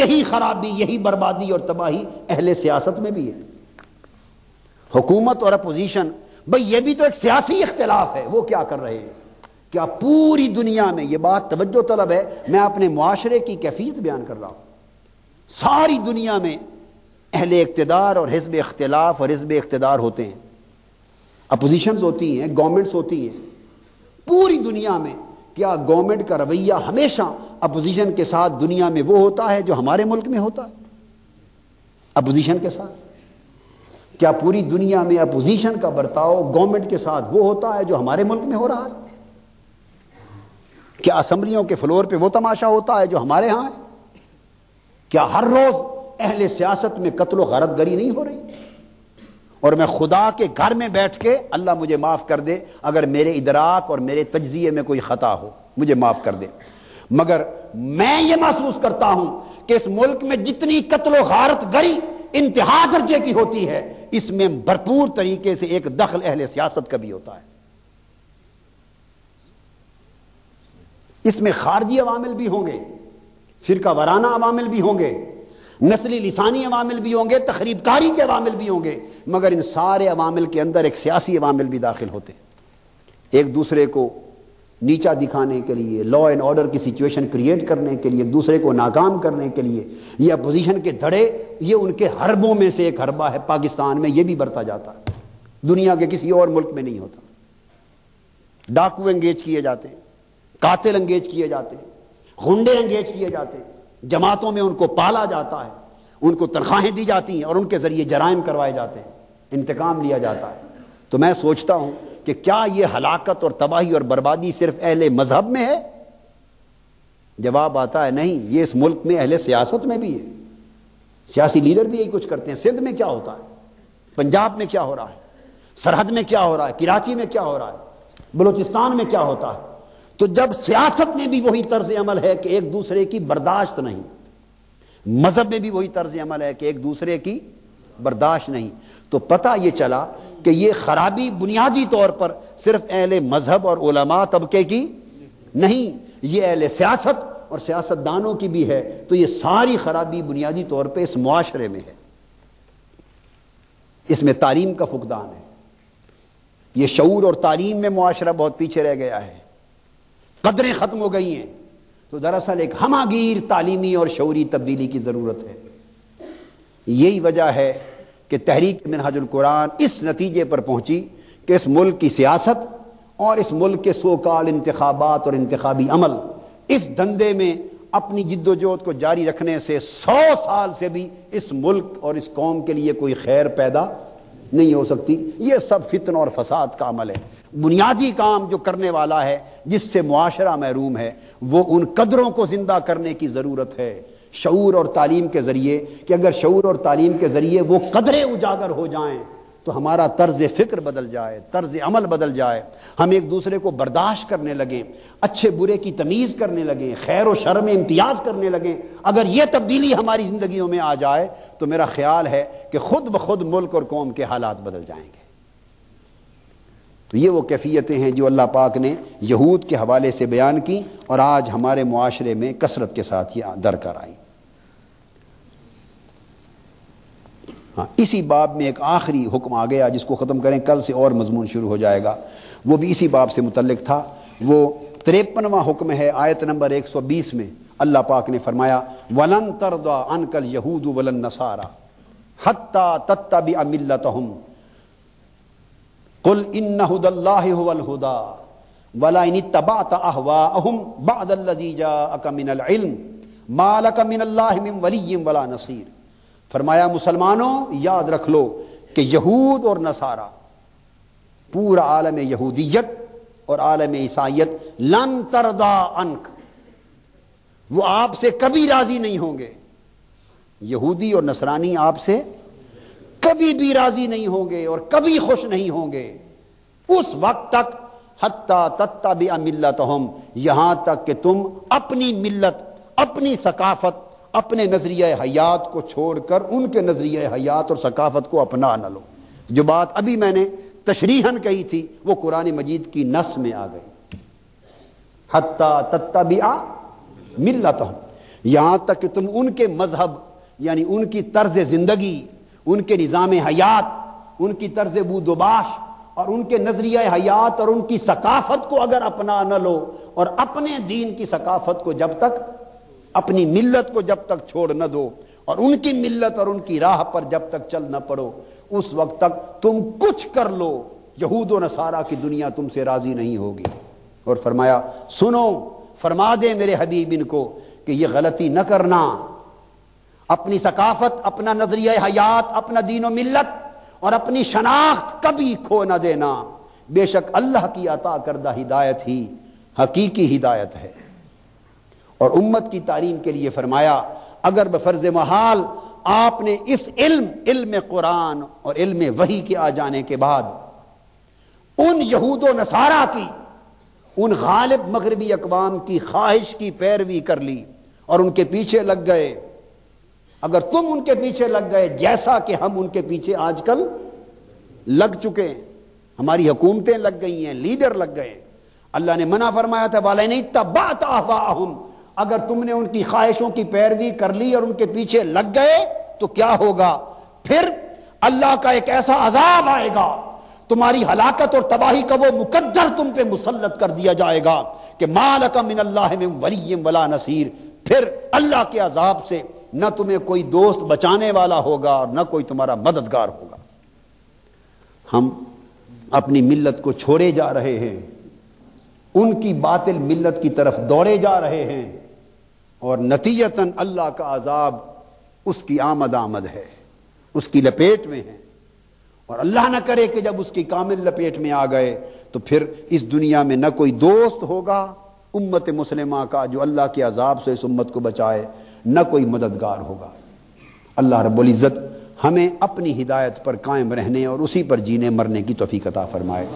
یہی خرابی، یہی بربادی اور تباہی اہل سیاست میں بھی ہے۔ حکومت اور اپوزیشن، بھئی یہ بھی تو ایک سیاسی اختلاف ہے، وہ کیا کر رہے ہیں؟ کیا پوری دنیا میں، یہ بات توجہ طلب ہے، میں اپنے معاشرے کی کیفیت بیان کر رہا ہوں، ساری دنیا میں اہل اقتدار اور حزب اختلاف اور حزب اقتدار ہوتے ہیں، اپوزیشنز ہوتی ہیں، گورنمنٹس ہوتی ہیں، پوری دنیا میں کیا گورنمنٹ کا رویہ ہمیشہ اپوزیشن کے ساتھ دنیا میں وہ ہوتا ہے جو ہمارے ملک میں ہوتا ہے؟ اپوزیشن کے ساتھ کیا پوری دنیا میں اپوزیشن کا برتاؤ گورنمنٹ کے ساتھ وہ ہوتا ہے جو ہمارے ملک میں ہو رہا ہے؟ کیا اسمبلیوں کے فلور پہ وہ تماشا ہوتا ہے جو ہمارے ہاں ہے؟ کیا ہر روز اہل سیاست میں قتل و غارت گری نہیں ہو رہی؟ اور میں خدا کے گھر میں بیٹھ کے، اللہ مجھے معاف کر دے اگر میرے ادراک اور میرے تجزیے میں کوئی خطا ہو، مجھے معاف کر دے، مگر میں یہ محسوس کرتا ہوں کہ اس ملک میں جتنی قتل و غارت گری انتہا درجے کی ہوتی ہے، اس میں بھرپور طریقے سے ایک دخل اہل سیاست کا بھی ہوتا ہے۔ اس میں خارجی عوامل بھی ہوں گے، فرقہ وارانہ عوامل بھی ہوں گے، نسلی لسانی عوامل بھی ہوں گے، تخریب کاری کے عوامل بھی ہوں گے، مگر ان سارے عوامل کے اندر ایک سیاسی عوامل بھی داخل ہوتے ہیں، ایک دوسرے کو نیچا دکھانے کے لیے، لا اینڈ آرڈر کی سچویشن کریٹ کرنے کے لیے، ایک دوسرے کو ناکام کرنے کے لیے۔ یہ اپوزیشن کے دھڑے، یہ ان کے حربوں میں سے ایک حربہ ہے، پاکستان میں یہ بھی برتا جاتا ہے، دنیا کے کسی اور ملک میں نہیں ہوتا۔ ڈاکو انگیج کیے جاتے ہیں، قاتل انگیج کیے جاتے ہیں، غنڈے انگیج کیے جاتے ہیں، جماعتوں میں ان کو پالا جاتا ہے، ان کو تنخواہیں دی جاتی ہیں اور ان کے ذریعے جرائم کروائے جاتے ہیں، انتقام لیا جاتا ہے۔ تو میں سوچتا ہوں کہ کیا یہ ہلاکت اور تباہی اور بربادی صرف اہل مذہب میں ہے؟ جواب آتا ہے نہیں، یہ اس ملک میں اہل سیاست میں بھی ہے، سیاسی لیڈر بھی یہی کچھ کرتے ہیں۔ سندھ میں کیا ہوتا ہے، پنجاب میں کیا ہو رہا ہے، سرحد میں کیا ہو رہا ہے، کراچی میں کیا ہو رہا ہے، بلوچستان میں کیا ہوتا ہے۔ تو جب سیاست میں بھی وہی طرز عمل ہے کہ ایک دوسرے کی برداشت نہیں، مذہب میں بھی وہی طرز عمل ہے کہ ایک دوسرے کی برداشت نہیں، تو پتہ یہ چلا کہ یہ خرابی بنیادی طور پر صرف اہل مذہب اور علماء طبقے کی نہیں، یہ اہل سیاست اور سیاست دانوں کی بھی ہے۔ تو یہ ساری خرابی بنیادی طور پہ اس معاشرے میں ہے، اس میں تعلیم کا فقدان ہے، یہ شعور اور تعلیم میں معاشرہ بہت پیچھے رہ گیا ہے، قدریں ختم ہو گئی ہیں۔ تو دراصل ایک ہمہ گیر تعلیمی اور شعوری تبدیلی کی ضرورت ہے۔ یہی وجہ ہے کہ تحریک منہاج القرآن اس نتیجے پر پہنچی کہ اس ملک کی سیاست اور اس ملک کے سو کال انتخابات اور انتخابی عمل، اس دھندے میں اپنی جد و جہد کو جاری رکھنے سے 100 سال سے بھی اس ملک اور اس قوم کے لیے کوئی خیر پیدا نہیں ہو سکتی۔ یہ سب فتنہ اور فساد کا عمل ہے۔ بنیادی کام جو کرنے والا ہے، جس سے معاشرہ محروم ہے، وہ ان قدروں کو زندہ کرنے کی ضرورت ہے، شعور اور تعلیم کے ذریعے، کہ اگر شعور اور تعلیم کے ذریعے وہ قدریں اجاگر ہو جائیں تو ہمارا طرز فکر بدل جائے، طرز عمل بدل جائے، ہم ایک دوسرے کو برداشت کرنے لگیں، اچھے برے کی تمیز کرنے لگیں، خیر و شر میں امتیاز کرنے لگیں۔ اگر یہ تبدیلی ہماری زندگیوں میں آ جائے تو میرا خیال ہے کہ خود بخود ملک اور قوم کے حالات بدل جائیں گے۔ تو یہ وہ کیفیتیں ہیں جو اللہ پاک نے یہود کے حوالے سے بیان کی اور آج ہمارے معاشرے میں کثرت کے ساتھ یہ درکار آئی۔ اسی باب میں ایک آخری حکم آ گیا جس کو ختم کریں، کل سے اور مضمون شروع ہو جائے گا، وہ بھی اسی باب سے متعلق تھا۔ وہ 53واں حکم ہے، آیت نمبر 120 میں اللہ پاک نے فرمایا وَلَن تَرْضَىٰ عَنْكَ الْيَهُودُ وَلَا النَّصَارَىٰ حَتَّىٰ تَتَّبِعَ مِلَّتَهُمْ قُلْ إِنَّ هُدَى اللَّهِ هُوَ الْهُدَىٰ وَلَئِنِ اتَّبَعْتَ أَهْوَاءَهُمْ بَعْدَ الَّذِي جَاءَكَ مِنَ الْعِلْمِ مَا لَكَ مِنَ اللَّهِ مِنْ وَلِيٍّ وَلَا نَصِيرٍ۔ فرمایا مسلمانوں یاد رکھ لو کہ یہود اور نصارہ، پورا عالم یہودیت اور عالم عیسائیت، لن ترضا عنک، وہ آپ سے کبھی راضی نہیں ہوں گے۔ یہودی اور نصرانی آپ سے کبھی بھی راضی نہیں ہوں گے اور کبھی خوش نہیں ہوں گے اس وقت تک حتی تتبع ملتہم، یہاں تک کہ تم اپنی ملت، اپنی ثقافت، اپنے نظریہ حیات کو چھوڑ کر ان کے نظریہ حیات اور ثقافت کو اپنا نہ لو۔ جو بات ابھی میں نے تشریحاً کہی تھی وہ قرآن مجید کی نص میں آ گئی، حتی تتبع ملتہم۔ یہاں تک کہ تم ان کے مذہب یعنی ان کی طرز زندگی، ان کے نظام حیات، ان کی طرز بود و باش اور ان کے نظریہ حیات اور ان کی ثقافت کو اگر اپنا نہ لو اور اپنے دین کی ثقافت کو جب تک، اپنی ملت کو جب تک چھوڑ نہ دو اور ان کی ملت اور ان کی راہ پر جب تک چل نہ پڑو، اس وقت تک تم کچھ کر لو یہود و نصارہ کی دنیا تم سے راضی نہیں ہوگی۔ اور فرمایا سنو، فرما دے میرے حبیب ان کو کہ یہ غلطی نہ کرنا، اپنی ثقافت، اپنا نظریہ حیات، اپنا دین و ملت اور اپنی شناخت کبھی کھو نہ دینا، بے شک اللہ کی عطا کردہ ہدایت ہی حقیقی ہدایت ہے۔ اور امت کی تعلیم کے لیے فرمایا اگر بفرض محال آپ نے اس علم قرآن اور علم وحی کے آ جانے کے بعد ان یہود و نصارہ کی، ان غالب مغربی اقوام کی خواہش کی پیروی کر لی اور ان کے پیچھے لگ گئے، اگر تم ان کے پیچھے لگ گئے جیسا کہ ہم ان کے پیچھے آج کل لگ چکے ہیں، ہماری حکومتیں لگ گئی ہیں، لیڈر لگ گئے ہیں، اللہ نے منع فرمایا تھا وَلَئِنِ اتَّبَعْتَ أَهْوَاءَهُمْ، اگر تم نے ان کی خواہشوں کی پیروی کر لی اور ان کے پیچھے لگ گئے تو کیا ہوگا؟ پھر اللہ کا ایک ایسا عذاب آئے گا، تمہاری ہلاکت اور تباہی کا وہ مقدر تم پہ مسلط کر دیا جائے گا کہ مَا لَكَ مِنَ اللَّهِ مِن وَلِيٍّ وَلَا نَصِيرٍ، پھر اللہ کے عذاب سے نہ تمہیں کوئی دوست بچانے والا ہوگا اور نہ کوئی تمہارا مددگار ہوگا۔ ہم اپنی ملت کو چھوڑے جا رہے ہیں، ان کی باطل ملت کی طرف دوڑے جا رہے ہیں اور نتیجتاً اللہ کا عذاب اس کی آمد ہے، اس کی لپیٹ میں ہے، اور اللہ نہ کرے کہ جب اس کی کامل لپیٹ میں آ گئے تو پھر اس دنیا میں نہ کوئی دوست ہوگا امت مسلمہ کا جو اللہ کے عذاب سے اس امت کو بچائے، نہ کوئی مددگار ہوگا۔ اللہ رب العزت ہمیں اپنی ہدایت پر قائم رہنے اور اسی پر جینے مرنے کی توفیق عطا فرمائے۔